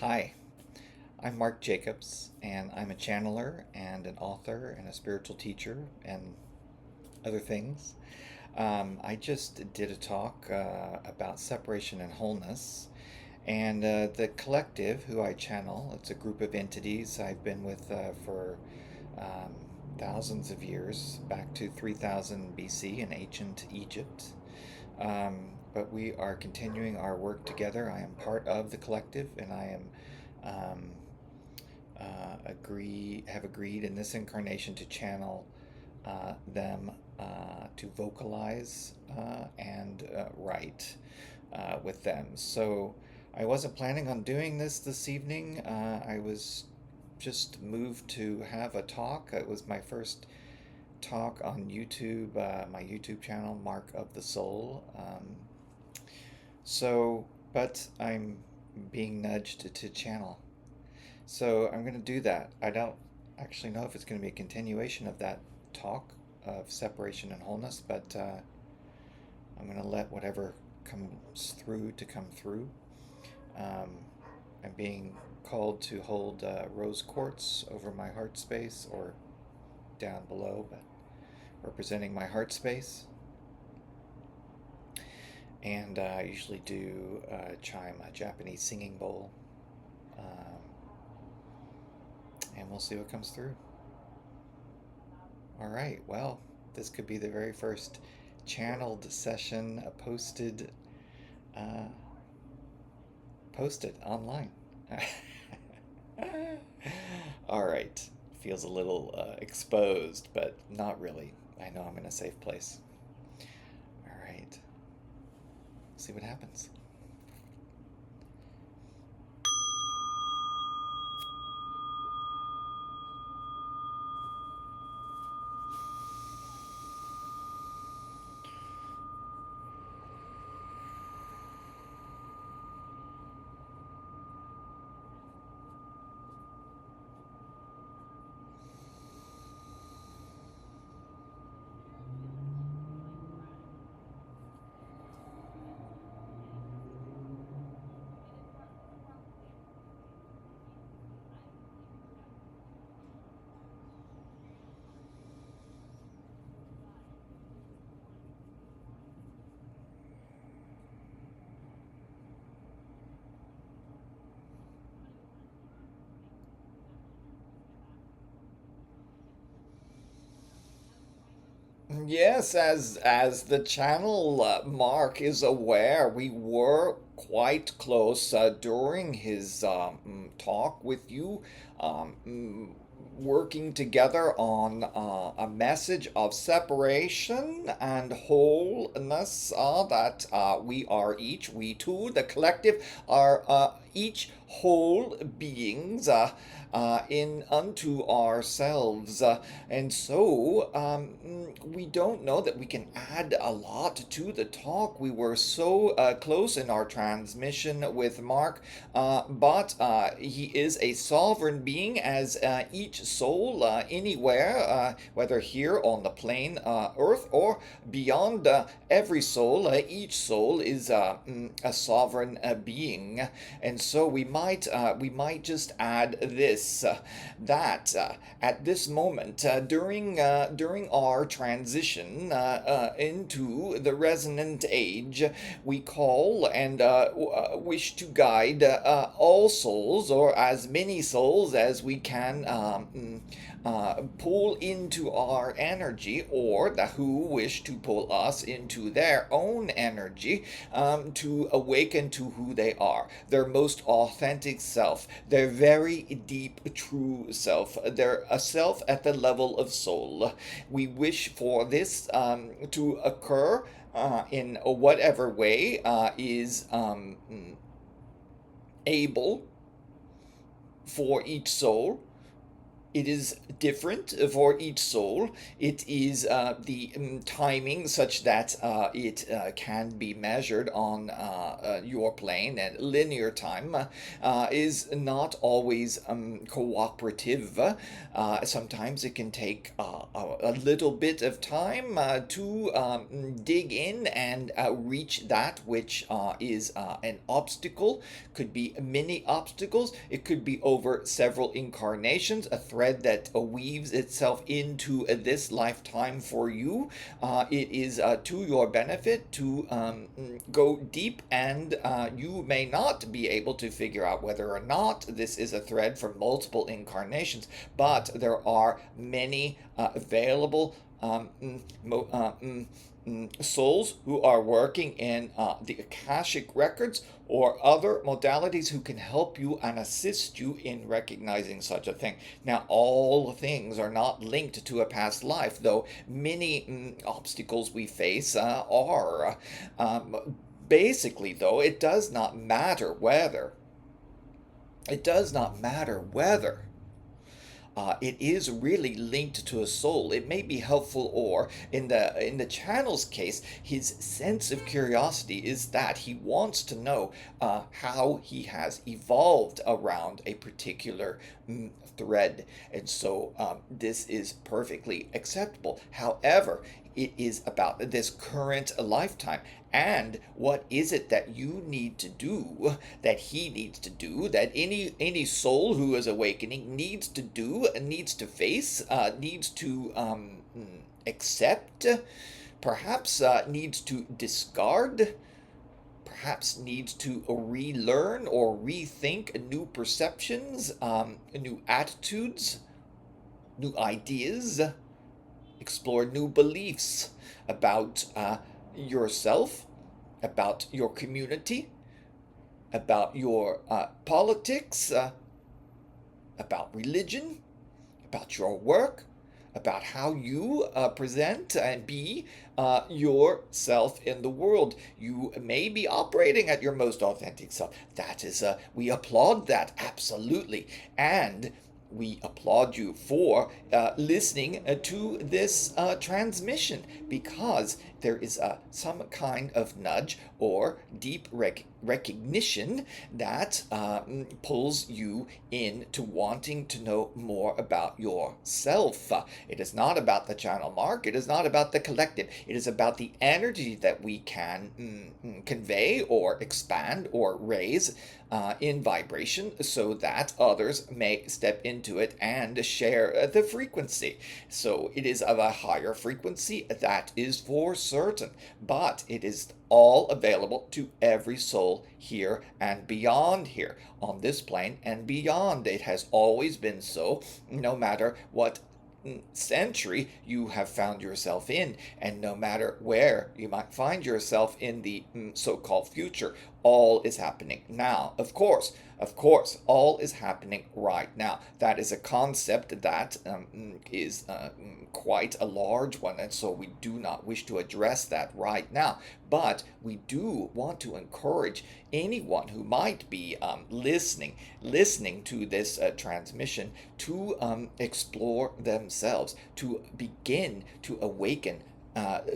Hi, I'm Mark Jacobs, and I'm a channeler and an author and a spiritual teacher and other things. I just did a talk about separation and wholeness, and the collective, who I channel, it's a group of entities I've been with for um, thousands of years, back to 3000 BC in ancient Egypt. But we are continuing our work together. I am part of the collective, and I am um, have agreed in this incarnation to channel them to vocalize and write with them. So I wasn't planning on doing this evening. I was just moved to have a talk. It was my first talk on YouTube, my YouTube channel, Mark of the Soul. But I'm being nudged to channel. So I'm going to do that. I don't actually know if it's going to be a continuation of that talk of separation and wholeness, but I'm going to let whatever comes through to come through. Um, I'm being called to hold rose quartz over my heart space or down below, but representing my heart space. And I usually do chime a Japanese singing bowl. Um, and we'll see what comes through. All right, well, this could be the very first channeled session uh, posted online. All right, feels a little exposed, but not really. I know I'm in a safe place. All right, see what happens. Yes, as the channel Mark is aware, we were quite close during his talk with you, working together on a message of separation and wholeness. That we two, the collective, are each whole beings. In unto ourselves. And so we don't know that we can add a lot to the talk. We were so close in our transmission with Mark, but he is a sovereign being, as each soul anywhere, whether here on the plane Earth or beyond every soul, each soul is a sovereign being. And so we might just add this that at this moment during our transition into the resonant age, we call and wish to guide all souls, or as many souls as we can pull into our energy, or the who wish to pull us into their own energy, to awaken to who they are, their most authentic self, their very deep true self, their a self at the level of soul. We wish for this to occur in whatever way is able for each soul, it is different for each soul. It is the timing such that it can be measured on your plane, and linear time is not always cooperative. Sometimes it can take a little bit of time to dig in and reach that which is an obstacle. Could be many obstacles. It could be over several incarnations, a thread that weaves itself into this lifetime for you. It is to your benefit to go deep, and you may not be able to figure out whether or not this is a thread from multiple incarnations, but there are many available souls who are working in the Akashic records or other modalities who can help you and assist you in recognizing such a thing. Now, all things are not linked to a past life, though many obstacles we face are. Basically, though, it does not matter whether. It does not matter whether it is really linked to a soul. It may be helpful, or in the channel's case, his sense of curiosity is that he wants to know how he has evolved around a particular thread, and so this is perfectly acceptable. However, it is about this current lifetime, and what is it that you need to do, that he needs to do, that any soul who is awakening needs to do, needs to face, needs to accept, perhaps needs to discard, perhaps needs to relearn or rethink new perceptions, new attitudes, new ideas, explore new beliefs about yourself, about your community, about your politics, about religion, about your work, about how you present and be yourself in the world. You may be operating at your most authentic self. That is, we applaud that, absolutely. And we applaud you for listening to this transmission, because there is some kind of nudge or deep recognition that pulls you into wanting to know more about yourself. It is not about the channel mark. It is not about the collective. It is about the energy that we can convey or expand or raise in vibration, so that others may step into it and share the frequency. So it is of a higher frequency, that is for certain, but it is all available to every soul here and beyond here, on this plane and beyond. It has always been so, no matter what century you have found yourself in, and no matter where you might find yourself in the so-called future. All is happening now. Of course, all is happening right now. That is a concept that is quite a large one, and so we do not wish to address that right now. But we do want to encourage anyone who might be listening to this transmission to explore themselves, to begin to awaken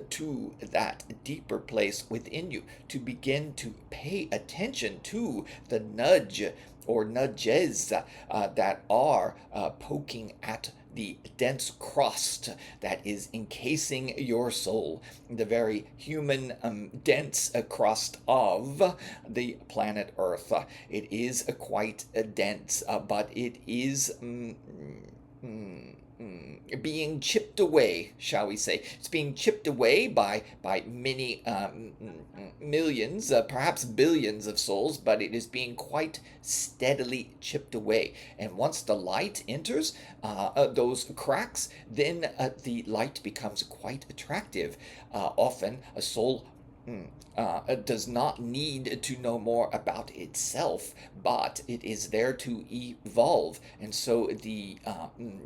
to that deeper place within you, to begin to pay attention to the nudge or nudges that are poking at the dense crust that is encasing your soul, the very human dense crust of the planet Earth. It is quite dense, but it is being chipped away, shall we say. It's being chipped away by many millions, perhaps billions of souls, but it is being quite steadily chipped away. And once the light enters those cracks, then the light becomes quite attractive. Often a soul does not need to know more about itself, but it is there to evolve, and so the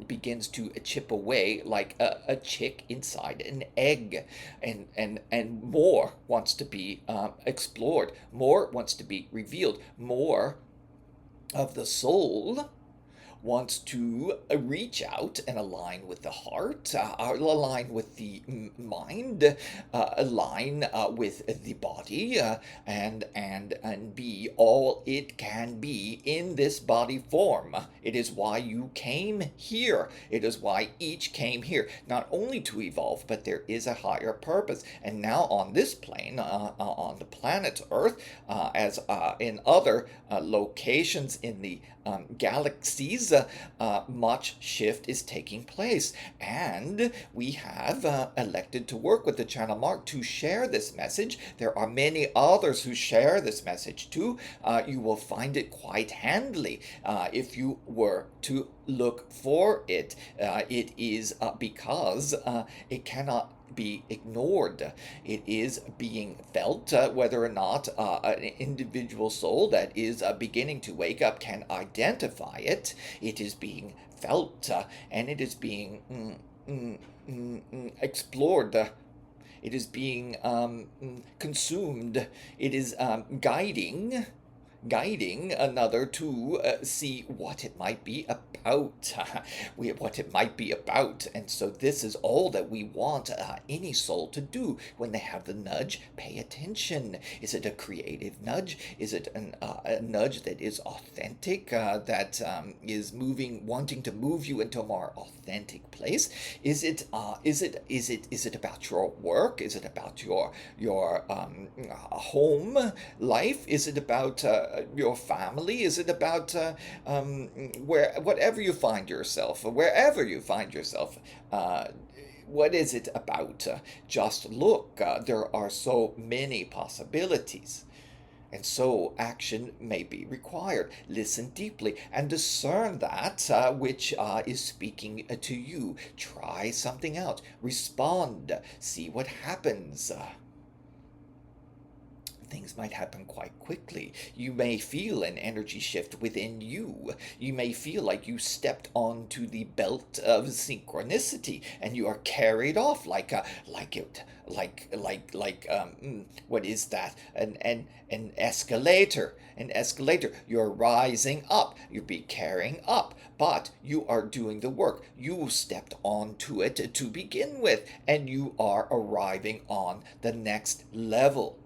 begins to chip away like a chick inside an egg, and more wants to be explored, more wants to be revealed, more of the soul wants to reach out and align with the heart, align with the mind, align with the body, and be all it can be in this body form. It is why you came here. It is why each came here, not only to evolve, but there is a higher purpose. And now on this plane, on the planet Earth, as in other locations in the galaxies, much shift is taking place. And we have elected to work with the channel mark to share this message. There are many others who share this message too. You will find it quite handily if you were to look for it. It is because it cannot be ignored. It is being felt, whether or not an individual soul that is beginning to wake up can identify it. It is being felt, and it is being explored. It is being consumed. It is guiding another to see what it might be about, what it might be about. And so this is all that we want any soul to do when they have the nudge. Pay attention. Is it a creative nudge? Is it a nudge that is authentic, that is wanting to move you into a more authentic place? Is it about your work? Is it about your home life? Is it about your family? Is it about wherever you find yourself, what is it about? Just look. There are so many possibilities. And so action may be required. Listen deeply and discern that which is speaking to you. Try something out. Respond. See what happens. Things might happen quite quickly. You may feel an energy shift within you. You may feel like you stepped onto the belt of synchronicity and you are carried off what is that? An escalator. An escalator. You're rising up. You'll be carrying up, but you are doing the work. You stepped onto it to begin with, and you are arriving on the next level.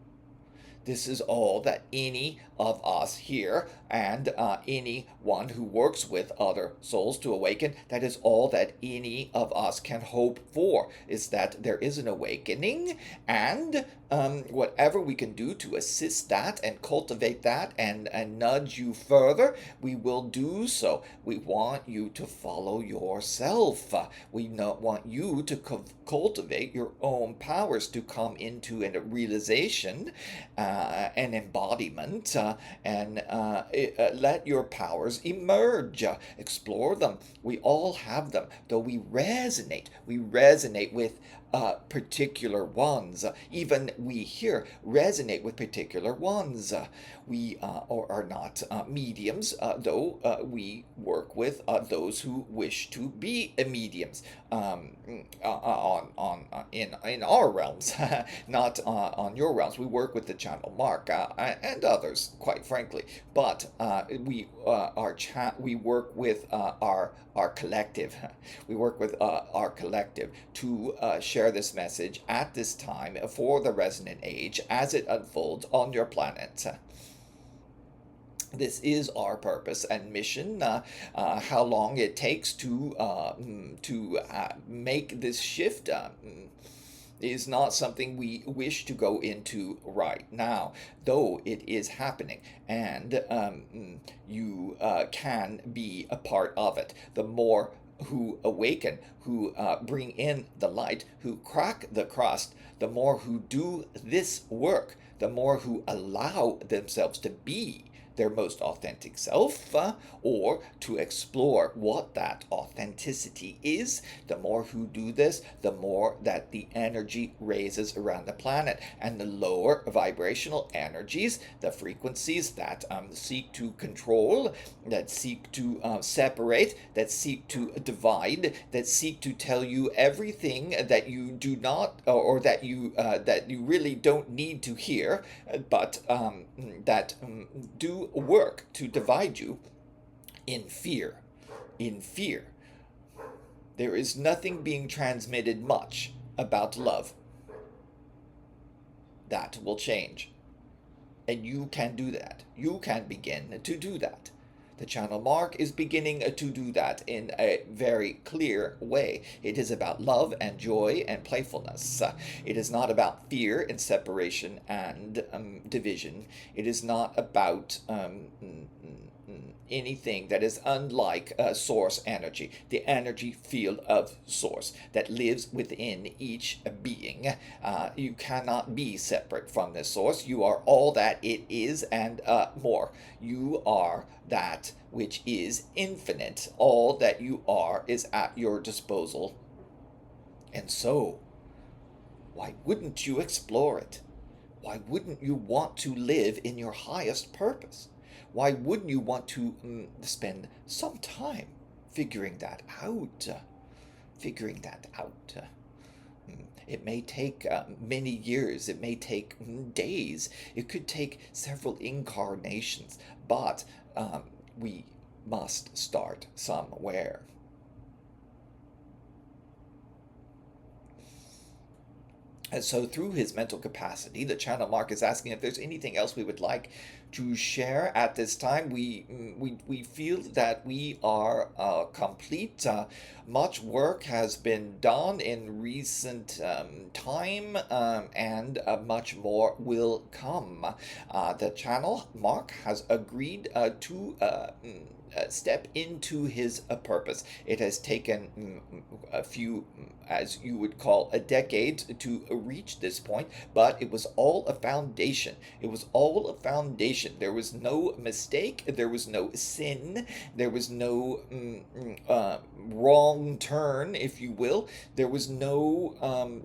This is all that any of us here and anyone who works with other souls to awaken, that is all that any of us can hope for, is that there is an awakening, and whatever we can do to assist that and cultivate that and nudge you further, we will do so. We want you to follow yourself. We want you to cultivate your own powers, to come into a realization, an embodiment, and let your powers emerge. Explore them. We all have them, though we resonate. We resonate with particular ones. Even we here resonate with particular ones. We are not mediums, though we work with those who wish to be mediums in our realms, not on your realms. We work with the channel mark and others, quite frankly. But we work with our collective. We work with our collective to share this message at this time for the resonant age as it unfolds on your planet. This is our purpose and mission. How long it takes to make this shift is not something we wish to go into right now, though it is happening, and you can be a part of it. The more who awaken, who bring in the light, who crack the crust, the more who do this work, the more who allow themselves to be their most authentic self, or to explore what that authenticity is. The more who do this, the more that the energy raises around the planet, and the lower vibrational energies, the frequencies that seek to control, that seek to separate, that seek to divide, that seek to tell you everything that you do not, or that you really don't need to hear, but that do work to divide you in fear, in fear. There is nothing being transmitted much about love. That will change. And you can do that. You can begin to do that. The channel mark is beginning to do that in a very clear way. It is about love and joy and playfulness. It is not about fear and separation and division. It is not about anything that is unlike source energy, the energy field of source that lives within each being. You cannot be separate from this source. You are all that it is and more. You are that which is infinite. All that you are is at your disposal. And so, why wouldn't you explore it? Why wouldn't you want to live in your highest purpose? Why wouldn't you want to spend some time figuring that out? Figuring that out. It may take many years, it may take days, it could take several incarnations, but we must start somewhere. And so, through his mental capacity, the channel mark is asking if there's anything else we would like to share at this time. We feel that we are complete. Much work has been done in recent time, and much more will come. The channel mark has agreed to step into his purpose. It has taken a few, as you would call, a decade to reach this point, but it was all a foundation. It was all a foundation. There was no mistake. There was no sin. There was no wrong turn, if you will. There was no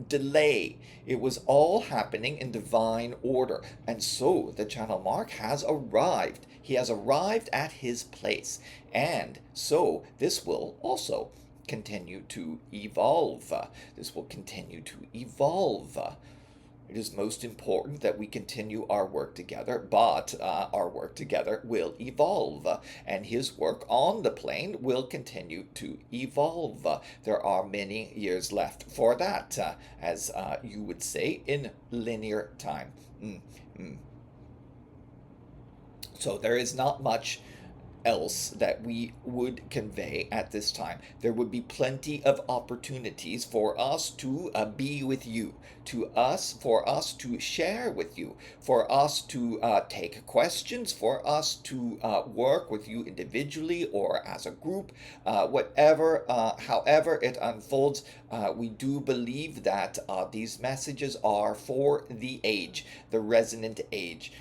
delay. It was all happening in divine order. And so the channel mark has arrived. He has arrived at his place. And so this will also continue to evolve. This will continue to evolve. It is most important that we continue our work together, but our work together will evolve, and his work on the plane will continue to evolve. There are many years left for that, as you would say, in linear time. So there is not much else that we would convey at this time. There would be plenty of opportunities for us to be with you, for us to share with you, for us to take questions, for us to work with you individually or as a group, whatever, however it unfolds. We do believe that these messages are for the age, the resonant age.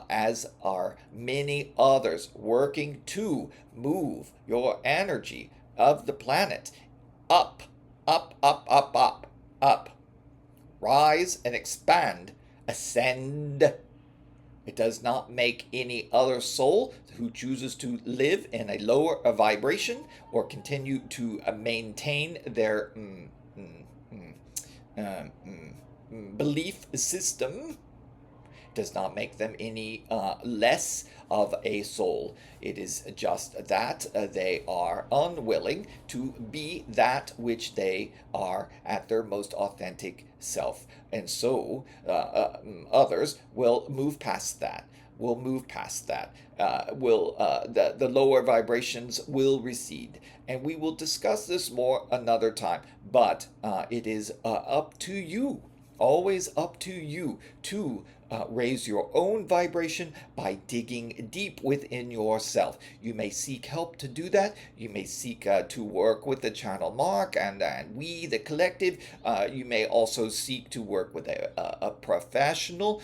As are many others working to move your energy of the planet up, up, up, up, up, up. Rise and expand, ascend. It does not make any other soul who chooses to live in a lower vibration or continue to maintain their belief system, does not make them any less of a soul. It is just that they are unwilling to be that which they are at their most authentic self. And so others will move past that. Will move past that. The lower vibrations will recede. And we will discuss this more another time. But it is up to you, always up to you, to raise your own vibration by digging deep within yourself. You may seek help to do that. You may seek to work with the channel mark and we, the collective. You may also seek to work with a professional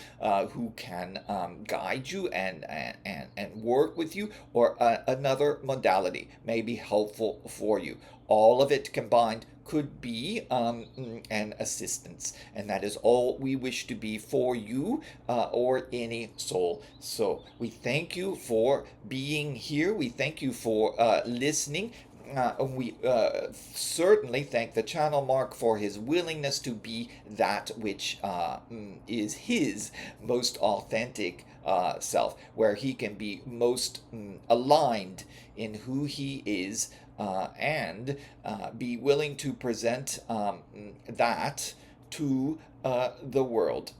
who can guide you and work with you, or another modality may be helpful for you. All of it combined could be an assistance, and that is all we wish to be for you or any soul. So we thank you for being here. We thank you for listening. we certainly thank the channel mark for his willingness to be that which is his most authentic self, where he can be most aligned in who he is, and be willing to present that to the world.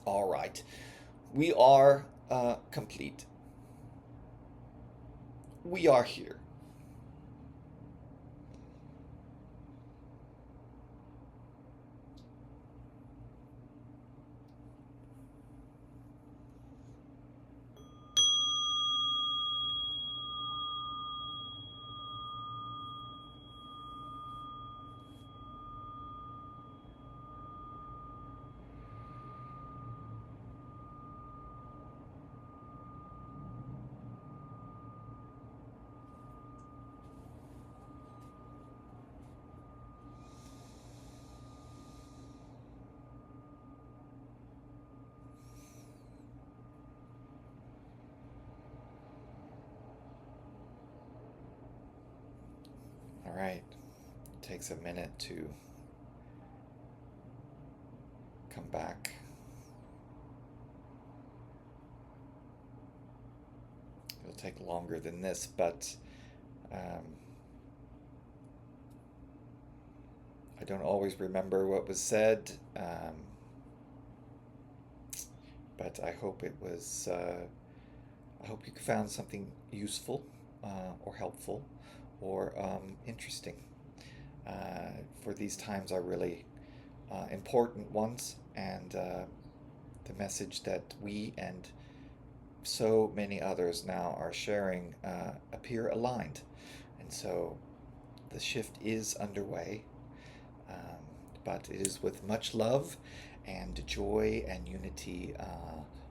All right. We are complete. We are here. All right. It takes a minute to come back. It'll take longer than this, but um, I don't always remember what was said. But I hope it was. I hope you found something useful, or helpful, or interesting. For these times are really important ones, and the message that we and so many others now are sharing appear aligned. And so the shift is underway, um, but it is with much love and joy and unity,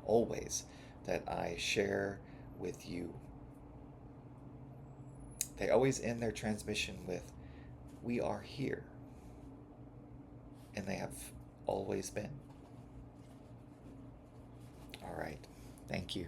always, that I share with you. They always end their transmission with, "We are here," and they have always been. All right. Thank you.